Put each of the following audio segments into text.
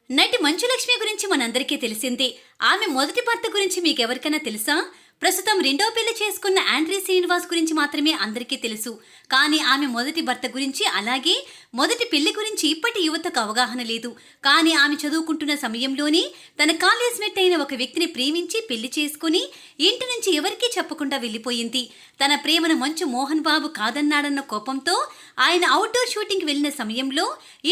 నటి మంచులక్ష్మి గురించి మనందరికీ తెలిసిందే. ఆమె మొదటి భర్త గురించి మీకెవరికైనా తెలుసా? ప్రస్తుతం రెండో పెళ్లి చేసుకున్న ఆండ్రీ శ్రీనివాస్ గురించి మాత్రమే అందరికీ తెలుసు. కానీ ఆమె మొదటి భర్త గురించి, అలాగే మొదటి పెళ్లి గురించి ఇప్పటి యువతకు అవగాహన లేదు. కానీ ఆమె చదువుకుంటున్న సమయంలోనే తన కాలేజ్ మేట్ అయిన ఒక వ్యక్తిని ప్రేమించి పెళ్లి చేసుకుని ఇంటి నుంచి ఎవరికీ చెప్పకుండా వెళ్లిపోయింది. తన ప్రేమను మంచు మోహన్ బాబు కాదన్నాడన్న కోపంతో ఆయన అవుట్డోర్ షూటింగ్ వెళ్లిన సమయంలో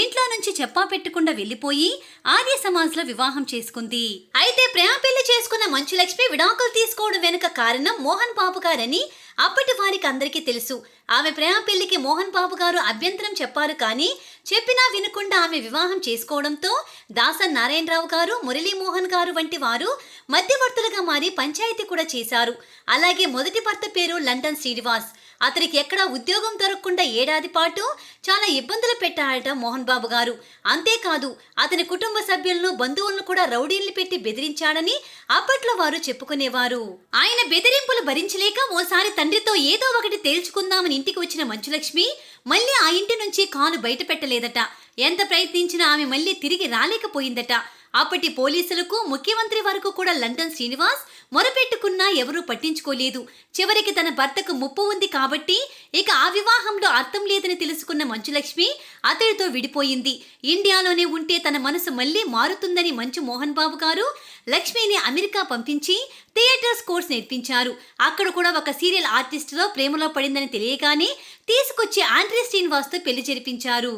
ఇంట్లో నుంచి చెప్పా పెట్టకుండా వెళ్లిపోయి ఆర్య సమాజ్లో వివాహం చేసుకుంది. అయితే ప్రేమ పెళ్లి చేసుకున్న మంచులక్ష్మి విడాకులు తీసుకోవడం వెనుక కారణం మోహన్ బాబు గారని అప్పటి వారికి అందరికీ తెలుసు. ఆమె ప్రేమ పెళ్లికి మోహన్ బాబు గారు అభ్యంతరం చెప్పారు, కానీ చెప్పినా వినకుండా ఆమె వివాహం చేసుకోవడంతో దాసన్ నారాయణరావు గారు, మురళీమోహన్ గారు వంటి వారు మధ్యవర్తులుగా మారి పంచాయతీ కూడా చేశారు. అలాగే మొదటి భర్త పేరు లండన్ శ్రీనివాస్. అతనికి ఎక్కడా ఉద్యోగం దొరకకుండా ఏడాది పాటు చాలా ఇబ్బందులు పెట్టాడట మోహన్ బాబు గారు. అంతేకాదు, అతని కుటుంబ సభ్యులను, బంధువులను కూడా రౌడీల్ని పెట్టి బెదిరించాడని అప్పట్లో వారు చెప్పుకునేవారు. ఆయన బెదిరింపులు భరించలేక ఓసారి తండ్రితో ఏదో ఒకటి తేల్చుకుందామని ఇంటికి వచ్చిన మంచులక్ష్మి మళ్ళీ ఆ ఇంటి నుంచి కాలు బయట పెట్టలేదట. ఎంత ప్రయత్నించినా ఆమె మళ్ళీ తిరిగి రాలేకపోయిందట. అప్పటి పోలీసులకు, ముఖ్యమంత్రి వరకు కూడా లండన్ శ్రీనివాస్ మొరపెట్టుకున్నా ఎవరూ పట్టించుకోలేదు. చివరికి తన భర్తకు ముప్పు ఉంది కాబట్టి ఇక ఆ వివాహంలో అర్థం లేదని తెలుసుకున్న మంచులక్ష్మి అతడితో విడిపోయింది. ఇండియాలోనే ఉంటే తన మనసు మళ్లీ మారుతుందని మంచు మోహన్ బాబు గారు లక్ష్మిని అమెరికా పంపించి థియేటర్స్ కోర్స్ నేర్పించారు. అక్కడ కూడా ఒక సీరియల్ ఆర్టిస్టులో ప్రేమలో పడిందని తెలియగానే తీసుకొచ్చి ఆండ్రీ శ్రీనివాస్తో పెళ్లి జరిపించారు.